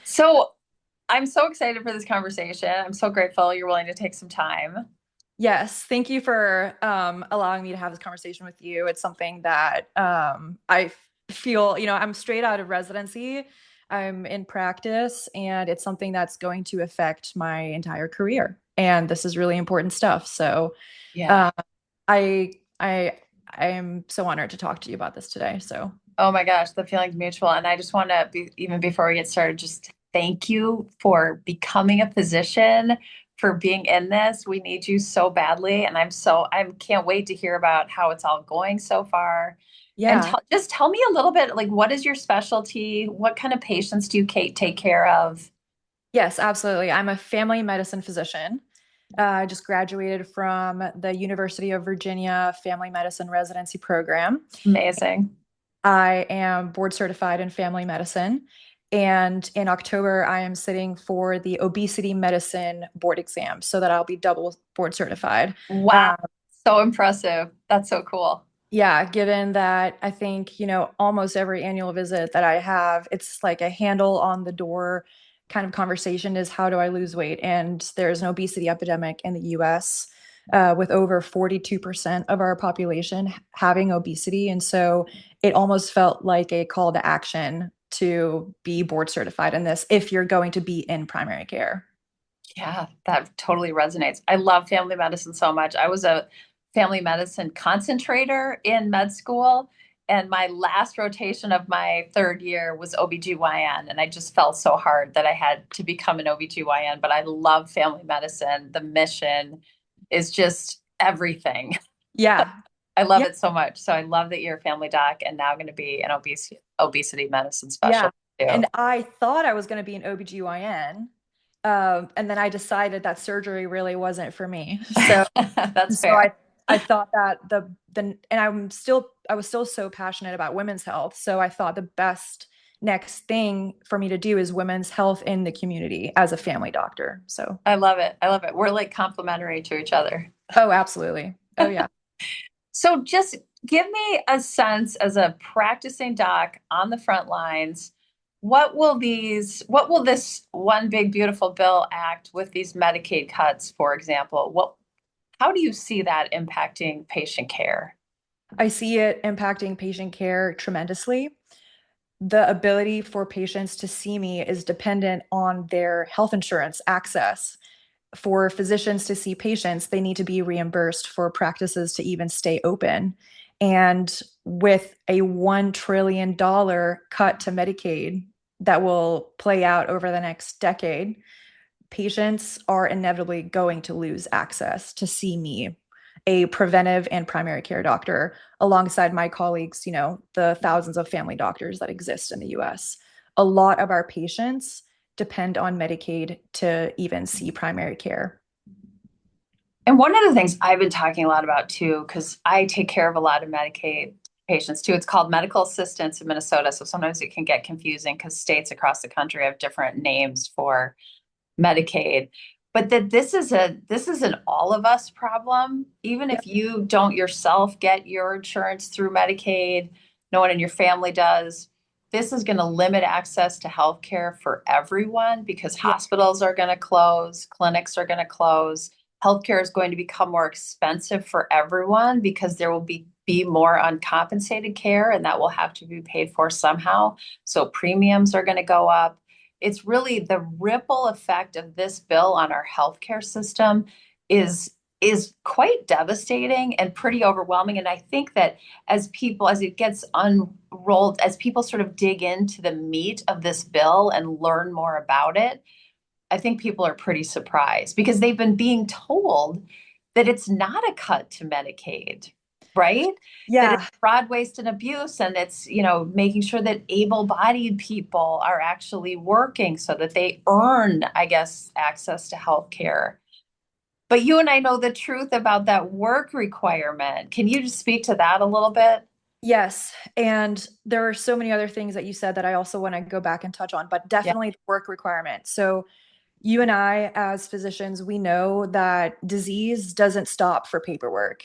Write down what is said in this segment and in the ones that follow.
So I'm so excited for this conversation. I'm so grateful you're willing to take some time. Yes, thank you for allowing me to have this conversation with you. It's something that feel, I'm straight out of residency. I'm in practice, and it's something that's going to affect my entire career. And this is really important stuff. So Yeah. uh, I I I am so honored to talk to you about this today. So Oh my gosh, the feeling's mutual. And I just want to be, even before we get started, just thank you for becoming a physician, for being in this. We need you so badly. And I can't wait to hear about how it's all going so far. And yeah. just tell me a little bit, like, what is your specialty? What kind of patients do you take care of? Yes, absolutely. I'm a family medicine physician. I just graduated from the University of Virginia Family Medicine Residency Program. Amazing. I am board certified in family medicine. And in October, I am sitting for the obesity medicine board exam so that I'll be double board certified. Wow. Uh, So impressive. That's so cool. yeah, given that I think, almost every annual visit that I have, it's like a handle on the door kind of conversation is how do I lose weight? And there's an obesity epidemic in the US, with over 42% of our population having obesity. And so it almost felt like a call to action to be board certified in this if you're going to be in primary care. Yeah, that totally resonates. I love family medicine so much. I was a family medicine concentrator in med school, and my last rotation of my third year was OBGYN, and I just felt so hard that I had to become an OBGYN, but I love family medicine. The mission is just everything. Yeah. I love Yeah. it so much. So I love that you're a family doc and now going to be an obesity medicine Yeah. specialist too. And I thought I was going to be an OBGYN. And then I decided that surgery really wasn't for me. So, That's so fair. I thought that and I was still so passionate about women's health. So I thought the best next thing for me to do is women's health in the community as a family doctor. So, I love it. I love it. We're like complementary to each other. oh, absolutely. Oh, yeah. So just give me a sense as a practicing doc on the front lines. What will this one big beautiful bill act with these Medicaid cuts, for example? How do you see that impacting patient care? I see it impacting patient care tremendously. The ability for patients to see me is dependent on their health insurance access. For physicians to see patients, they need to be reimbursed for practices to even stay open. And with a $1 trillion cut to Medicaid that will play out over the next decade, patients are inevitably going to lose access to see me, a preventive and primary care doctor, alongside my colleagues, the thousands of family doctors that exist in the US. A lot of our patients depend on Medicaid to even see primary care. And one of the things I've been talking a lot about too, because I take care of a lot of Medicaid patients too, it's called medical assistance in Minnesota. So sometimes it can get confusing because states across the country have different names for Medicaid. But that this is an all of us problem. Even Yep. if you don't yourself get your insurance through Medicaid, no one in your family does. This is going to limit access to health care for everyone because Yeah. hospitals are going to close, clinics are going to close. Healthcare is going to become more expensive for everyone because there will be more uncompensated care and that will have to be paid for somehow. So premiums are going to go up. It's really the ripple effect of this bill on our healthcare system is is quite devastating and pretty overwhelming. And I think that as it gets unrolled, as people sort of dig into the meat of this bill and learn more about it, I think people are pretty surprised because they've been being told that it's not a cut to Medicaid, right? That it's Yeah. fraud, waste, and abuse, and it's, making sure that able-bodied people are actually working so that they earn, I guess, access to health care. But you and I know the truth about that work requirement. Can you just speak to that a little bit? Yes. And there are so many other things that you said that I also want to go back and touch on, but Yeah. definitely the work requirement. So, you and I, as physicians, we know that disease doesn't stop for paperwork.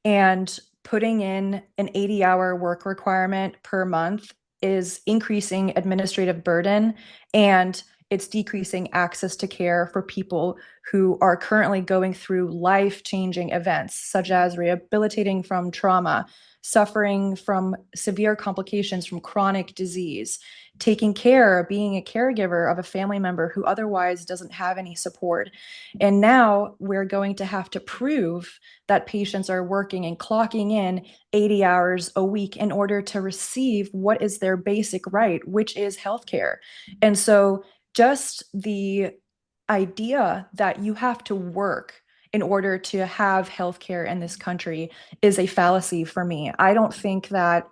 And putting in an 80-hour work requirement per month is increasing administrative burden and It's decreasing access to care for people who are currently going through life-changing events, such as rehabilitating from trauma, suffering from severe complications from chronic disease, taking care, being a caregiver of a family member who otherwise doesn't have any support. And now we're going to have to prove that patients are working and clocking in 80 hours a week in order to receive what is their basic right, which is healthcare. And so just the idea that you have to work in order to have healthcare in this country is a fallacy for me. I don't think that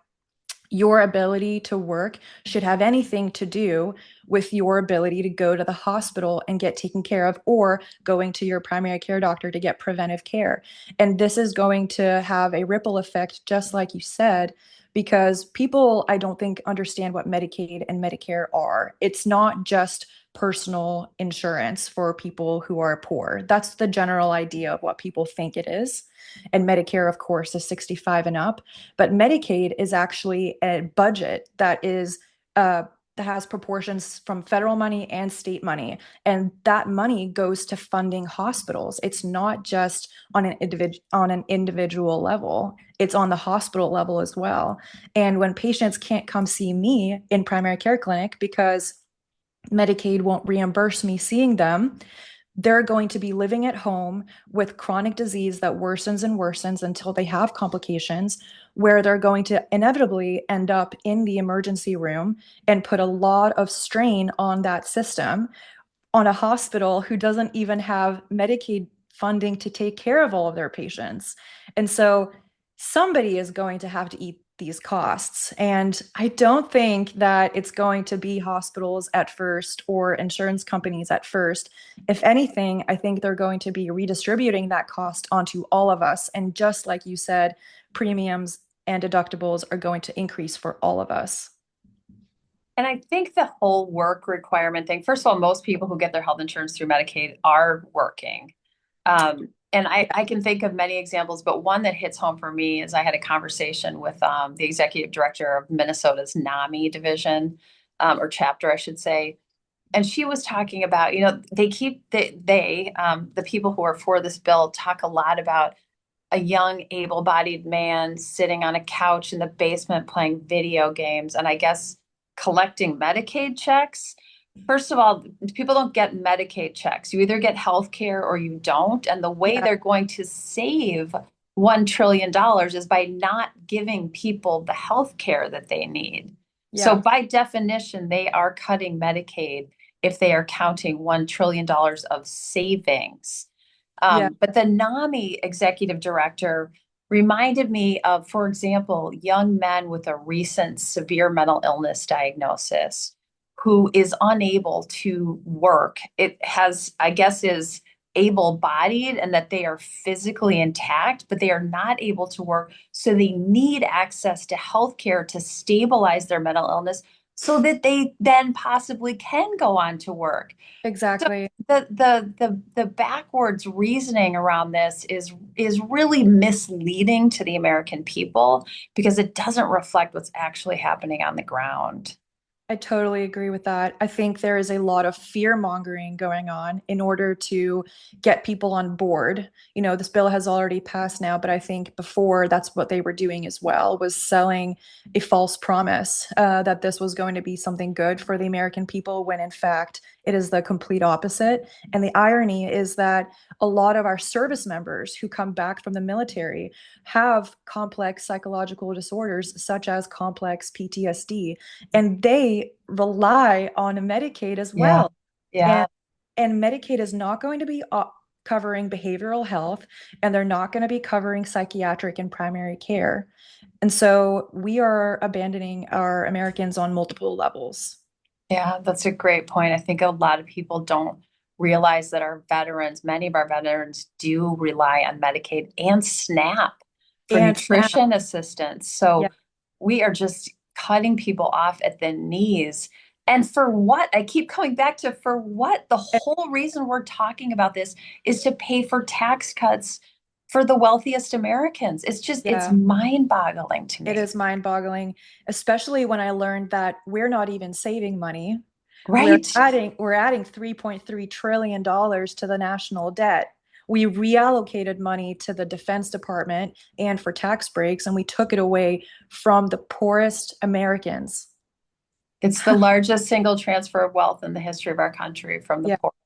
your ability to work should have anything to do with your ability to go to the hospital and get taken care of or going to your primary care doctor to get preventive care. And this is going to have a ripple effect, just like you said, because people, I don't think, understand what Medicaid and Medicare are. It's not just personal insurance for people who are poor. That's the general idea of what people think it is. And Medicare, of course, is 65 and up. But Medicaid is actually a budget that has proportions from federal money and state money. And that money goes to funding hospitals. It's not just on an individual level. It's on the hospital level as well. And when patients can't come see me in primary care clinic because Medicaid won't reimburse me seeing them, they're going to be living at home with chronic disease that worsens and worsens until they have complications, where they're going to inevitably end up in the emergency room and put a lot of strain on that system, on a hospital who doesn't even have Medicaid funding to take care of all of their patients. And so somebody is going to have to eat these costs. And I don't think that it's going to be hospitals at first or insurance companies at first. If anything, I think they're going to be redistributing that cost onto all of us. And just like you said, premiums and deductibles are going to increase for all of us. And I think the whole work requirement thing, first of all, most people who get their health insurance through Medicaid are working. And I can think of many examples, but one that hits home for me is I had a conversation with the executive director of Minnesota's NAMI division, or chapter, I should say. And she was talking about, the people who are for this bill talk a lot about a young, able-bodied man sitting on a couch in the basement playing video games, and I guess collecting Medicaid checks. First of all, people don't get Medicaid checks. You either get health care or you don't. And the way Yeah, they're going to save $1 trillion is by not giving people the health care that they need. So yeah, by definition, they are cutting Medicaid if they are counting $1 trillion of savings. yeah, But the NAMI executive director reminded me of, for example, young men with a recent severe mental illness diagnosis who is unable to work. It has, I guess, is able-bodied and that they are physically intact, but they are not able to work. So they need access to healthcare to stabilize their mental illness so that they then possibly can go on to work. So exactly. the backwards reasoning around this is really misleading to the American people because it doesn't reflect what's actually happening on the ground. I totally agree with that. I think there is a lot of fear mongering going on in order to get people on board. You know, this bill has already passed now, but I think before that's what they were doing as well, was selling a false promise that this was going to be something good for the American people, when in fact it is the complete opposite. And the irony is that a lot of our service members who come back from the military have complex psychological disorders, such as complex PTSD, and they rely on Medicaid as Yeah. well. And Yeah. and Medicaid is not going to be covering behavioral health, and they're not going to be covering psychiatric and primary care. And so we are abandoning our Americans on multiple levels. Yeah, that's a great point. I think a lot of people don't realize that our veterans, many of our veterans do rely on Medicaid and SNAP for And SNAP, nutrition assistance. yeah. So we are just cutting people off at the knees. And for what? I keep coming back to for what? The whole reason we're talking about this is to pay for tax cuts for the wealthiest Americans. It's Yeah. mind-boggling to It me. is mind-boggling, especially when I learned that we're not even saving money. Right. We're adding $3.3 trillion to the national debt. We reallocated money to the Defense Department and for tax breaks, and we took it away from the poorest Americans. It's the largest single transfer of wealth in the history of our country from the Yeah. poorest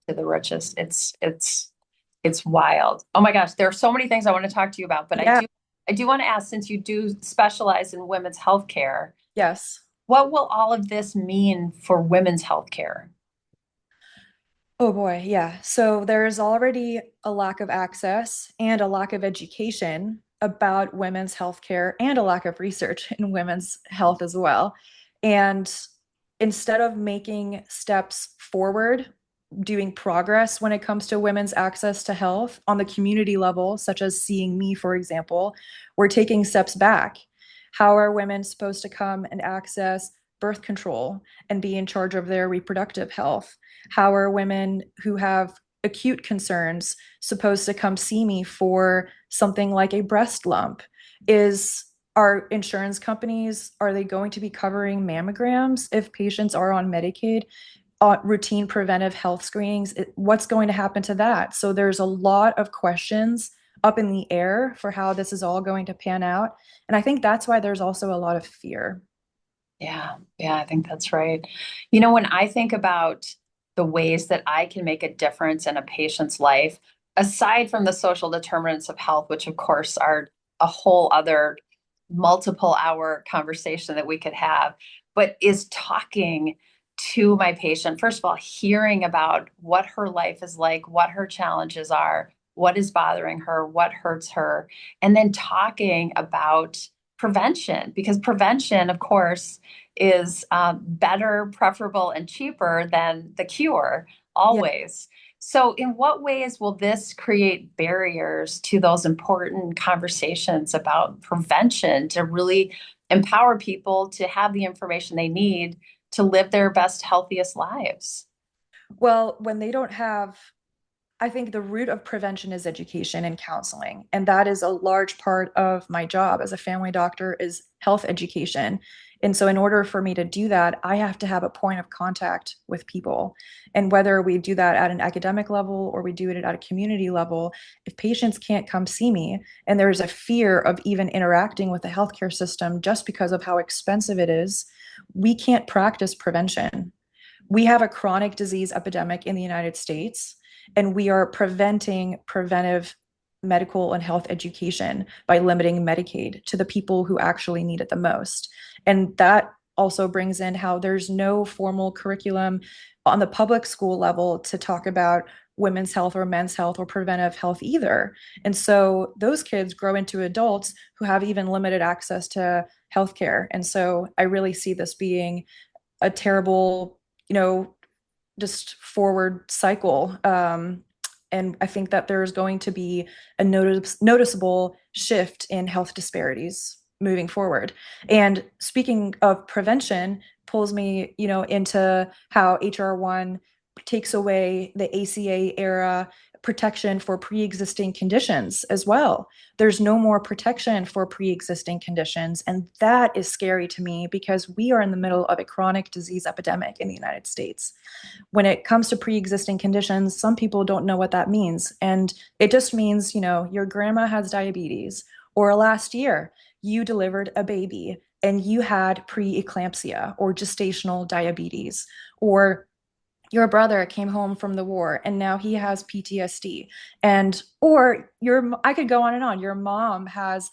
to the richest. It's wild. Oh my gosh, there are so many things I want to talk to you about, but Yeah. I do want to ask, since you do specialize in women's health care, Yes. what will all of this mean for women's health care? Oh boy, yeah. So there's already a lack of access and a lack of education about women's health care and a lack of research in women's health as well. And instead of making steps forward, doing progress when it comes to women's access to health on the community level, such as Seeing Me, for example, we're taking steps back. How are women supposed to come and access birth control and be in charge of their reproductive health? How are women who have acute concerns supposed to come see me for something like a breast lump? Is Our insurance companies, are they going to be covering mammograms if patients are on Medicaid? Routine preventive health screenings, what's going to happen to that? So there's a lot of questions up in the air for how this is all going to pan out. And I think that's why there's also a lot of fear. Yeah, yeah, I think that's right. You know, when I think about the ways that I can make a difference in a patient's life, aside from the social determinants of health, which of course are a whole other multiple hour conversation that we could have, but is talking to my patient, first of all, hearing about what her life is like, what her challenges are, what is bothering her, what hurts her, and then talking about prevention, because prevention, of course, is better, preferable, and cheaper than the cure, Yeah. always. So, in what ways will this create barriers to those important conversations about prevention to really empower people to have the information they need to live their best, healthiest lives? Well, when they don't have, I think the root of prevention is education and counseling. And that is a large part of my job as a family doctor is health education. And so in order for me to do that, I have to have a point of contact with people. And whether we do that at an academic level or we do it at a community level, if patients can't come see me and there's a fear of even interacting with the healthcare system just because of how expensive it is, we can't practice prevention. We have a chronic disease epidemic in the United States, and we are preventing preventive medical and health education by limiting Medicaid to the people who actually need it the most. And that also brings in how there's no formal curriculum on the public school level to talk about women's health or men's health or preventive health either. And so those kids grow into adults who have even limited access to healthcare. And so I really see this being a terrible, you know, just forward cycle. And I think that there's going to be a noticeable shift in health disparities moving forward. And speaking of prevention, pulls me, into how HR1 takes away the ACA era protection for pre-existing conditions as well. There's no more protection for pre-existing conditions, and that is scary to me because we are in the middle of a chronic disease epidemic in the United States. When it comes to pre-existing conditions, some people don't know what that means, and it just means, your grandma has diabetes, or last year you delivered a baby and you had preeclampsia or gestational diabetes, or your brother came home from the war and now he has PTSD, and or your I could go on and on. Your mom has,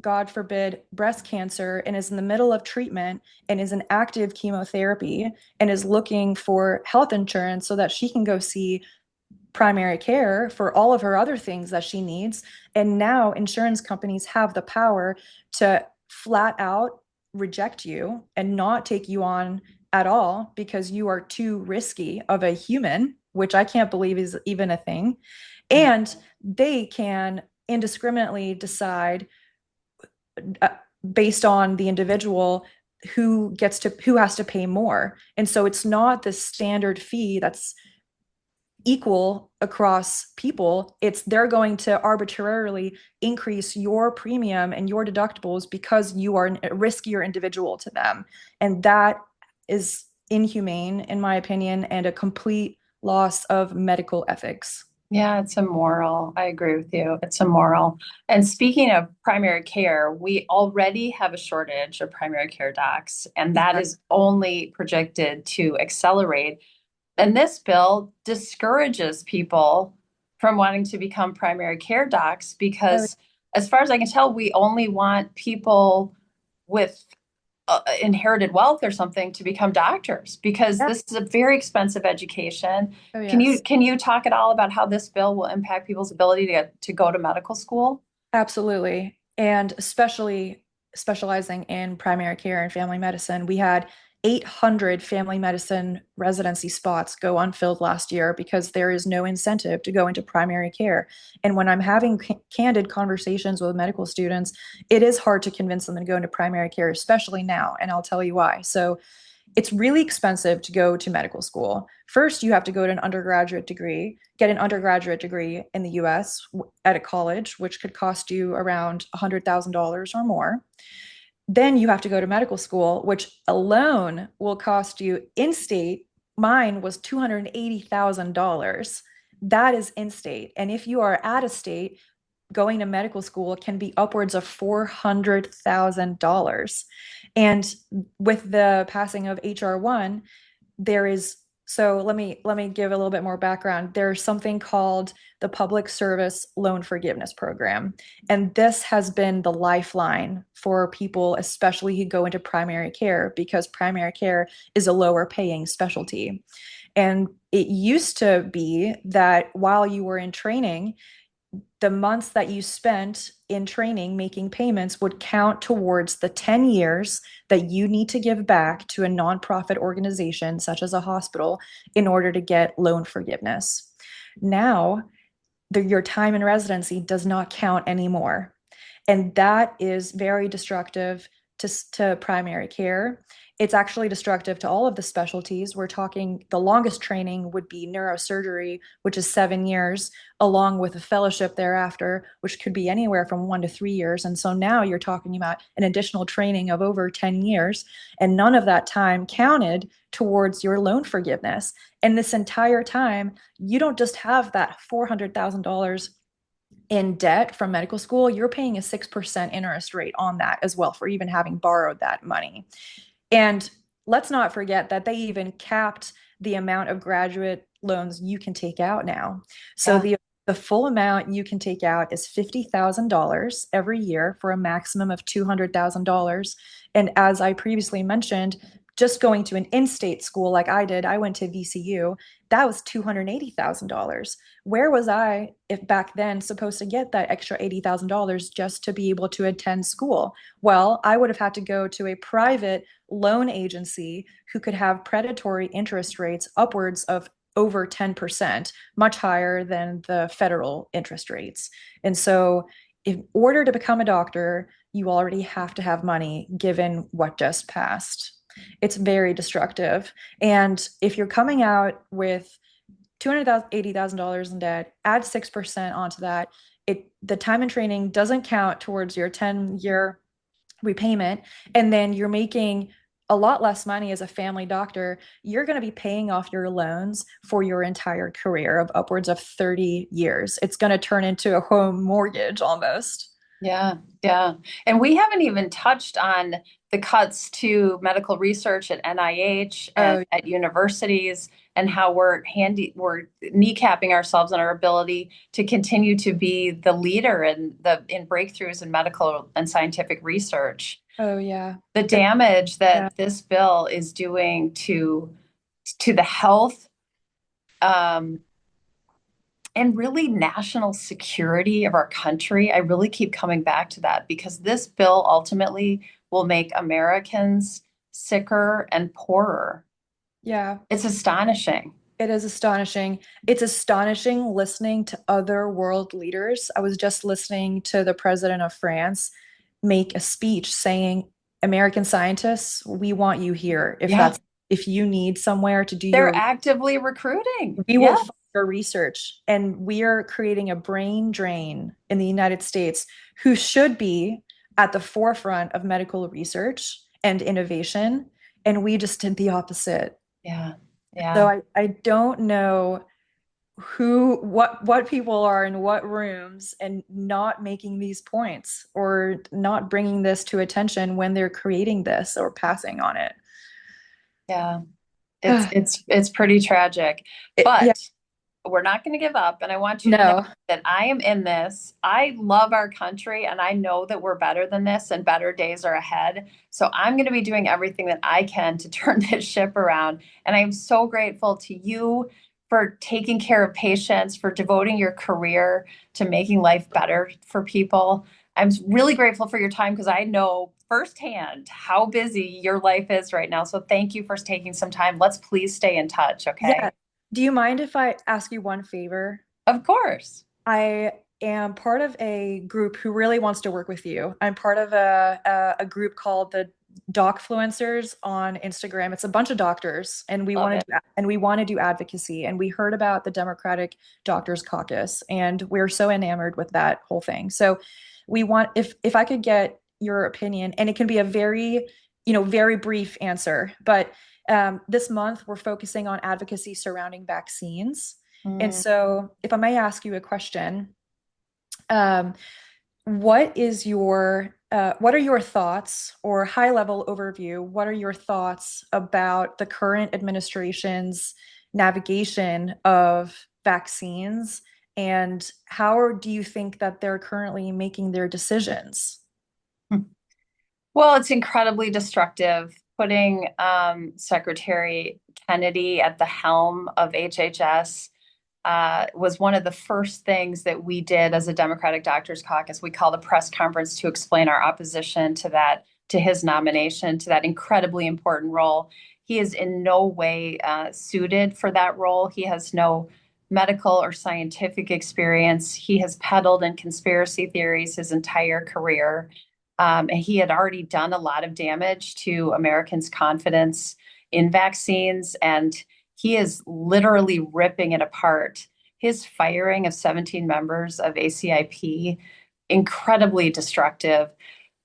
God forbid, breast cancer and is in the middle of treatment and is in active chemotherapy and is looking for health insurance so that she can go see primary care for all of her other things that she needs. And now insurance companies have the power to flat out reject you and not take you on at all because you are too risky of a human, which I can't believe is even a thing. And they can indiscriminately decide, uh, based on the individual, who has to pay more. And so it's not the standard fee that's equal across people. It's they're going to arbitrarily increase your premium and your deductibles because you are a riskier individual to them. And that is inhumane, in my opinion, and a complete loss of medical ethics. Yeah, it's immoral. I agree with you. It's immoral. And speaking of primary care, we already have a shortage of primary care docs, and that Yeah. is only projected to accelerate. And this bill discourages people from wanting to become primary care docs Oh, because, as far as I can tell, we only want people with inherited wealth or something to become doctors because yeah. this is a very expensive education. Oh, Can you yes. can you talk at all about how this bill will impact people's ability to go to medical school? Absolutely. And especially specializing in primary care and family medicine, we had 800 family medicine residency spots go unfilled last year because there is no incentive to go into primary care. And when I'm having candid conversations with medical students, it is hard to convince them to go into primary care, especially now. And I'll tell you why. So, it's really expensive to go to medical school. First, you have to go to an undergraduate degree, get an undergraduate degree in the US at a college, which could cost you around $100,000 or more. Then you have to go to medical school, which alone will cost you in state. Mine was $280,000. That is in state. And if you are out of state, going to medical school can be upwards of $400,000. And with the passing of HR1, there is so let me give a little bit more background. There's something called the Public Service Loan Forgiveness Program. And this has been the lifeline for people, especially who go into primary care, because primary care is a lower paying specialty. And it used to be that while you were in training, the months that you spent in training making payments would count towards the 10 years that you need to give back to a nonprofit organization, such as a hospital, in order to get loan forgiveness. Now, your time in residency does not count anymore. And that is very destructive to primary care. It's actually destructive to all of the specialties. We're talking the longest training would be neurosurgery, which is 7 years, along with a fellowship thereafter, which could be anywhere from 1 to 3 years. And so now you're talking about an additional training of over 10 years, and none of that time counted towards your loan forgiveness. And this entire time, you don't just have that $400,000 in debt from medical school, you're paying a 6% interest rate on that as well for even having borrowed that money. And let's not forget that they even capped the amount of graduate loans you can take out now. So Yeah. the full amount you can take out is $50,000 every year for a maximum of $200,000. And as I previously mentioned, just going to an in-state school like I did, I went to VCU, that was $280,000. Where was I, if back then, supposed to get that extra $80,000 just to be able to attend school? Well, I would have had to go to a private loan agency who could have predatory interest rates upwards of over 10%, much higher than the federal interest rates. And so, in order to become a doctor, you already have to have money given what just passed. It's very destructive. And if you're coming out with $280,000 in debt, add 6% onto that, the time and training doesn't count towards your 10-year repayment, and then you're making a lot less money as a family doctor, you're going to be paying off your loans for your entire career of upwards of 30 years. It's going to turn into a home mortgage almost. Yeah, yeah. And we haven't even touched on the cuts to medical research at NIH and Oh, at universities and how we're kneecapping ourselves on our ability to continue to be the leader in breakthroughs in medical and scientific research. oh yeah. The It, damage yeah. that this bill is doing to the health um, and really national security of our country. I really keep coming back to that because this bill ultimately will make Americans sicker and poorer. Yeah. It's astonishing. It is astonishing. It's astonishing listening to other world leaders. I was just listening to the president of France make a speech saying, American scientists, we want you here. Yeah, If you need somewhere to do they're your, actively recruiting. we will Yeah, fund your research. And we are creating a brain drain in the United States who should be at the forefront of medical research and innovation. and we just did the opposite. Yeah. So Yeah. I don't know what people are in what rooms and not making these points or not bringing this to attention when they're creating this or passing on it. Yeah. It's pretty tragic. Yeah, But we're not going to give up. And I want you to know no. that I am in this. I love our country and I know that we're better than this and better days are ahead. So I'm going to be doing everything that I can to turn this ship around. And I'm so grateful to you for taking care of patients, for devoting your career to making life better for people. I'm really grateful for your time because I know firsthand how busy your life is right now. So thank you for taking some time. Let's please stay in touch, Yeah. okay? Do you mind if I ask you one favor? Of course. I am part of a group who really wants to work with you. I'm part of a group called the Docfluencers on Instagram. It's a bunch of doctors, and Love it. we want to do advocacy. And we heard about the Democratic Doctors Caucus, and we're so enamored with that whole thing. So we want if I could get your opinion, and it can be a very, very brief answer, but this month we're focusing on advocacy surrounding vaccines. And Mm. so, if I may ask you a question, um, what are your thoughts or high level overview? What are your thoughts about the current administration's navigation of vaccines, and how do you think that they're currently making their decisions? Well, it's incredibly destructive. Putting Secretary Kennedy at the helm of HHS was one of the first things that we did as a Democratic Doctors Caucus. We called a press conference to explain our opposition to that, to his nomination, to that incredibly important role. He is in no way suited for that role. He has no medical or scientific experience. He has peddled in conspiracy theories his entire career. And he had already done a lot of damage to Americans' confidence in vaccines. And he is literally ripping it apart. His firing of 17 members of ACIP, incredibly destructive.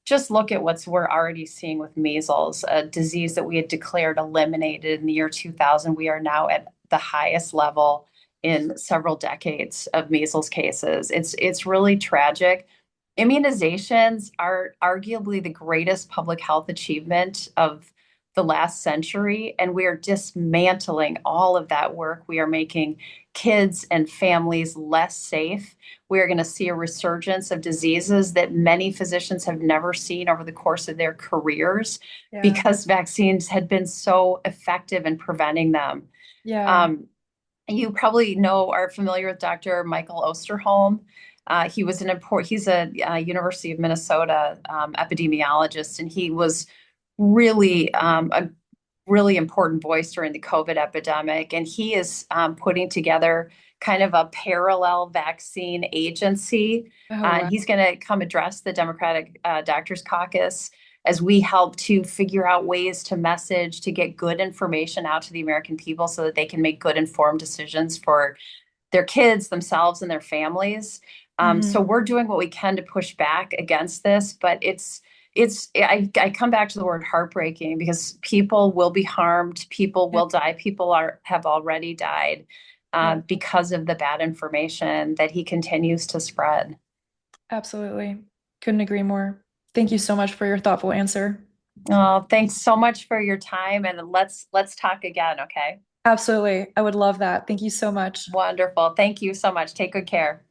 Just look at what we're already seeing with measles, a disease that we had declared eliminated in the year 2000. We are now at the highest level in several decades of measles cases. It's really tragic. Immunizations are arguably the greatest public health achievement of the last century, and we are dismantling all of that work. We are making kids and families less safe. We are going to see a resurgence of diseases that many physicians have never seen over the course of their careers Yeah. because vaccines had been so effective in preventing them. Yeah. Um, you probably are familiar with Dr. Michael Osterholm. He's a University of Minnesota epidemiologist, and he was really a really important voice during the COVID epidemic. And he is putting together kind of a parallel vaccine agency. Oh, And wow. he's going to come address the Democratic Doctors Caucus as we help to figure out ways to message, to get good information out to the American people so that they can make good informed decisions for their kids, themselves, and their families. So Mhm. we're doing what we can to push back against this, but I come back to the word heartbreaking because people will be harmed, people Yeah. will die, people have already died Yeah. because of the bad information that he continues to spread. Absolutely. Couldn't agree more. Thank you so much for your thoughtful answer. Oh, thanks so much for your time, and let's talk again, okay? Absolutely. I would love that. Thank you so much. Wonderful. Thank you so much. Take good care.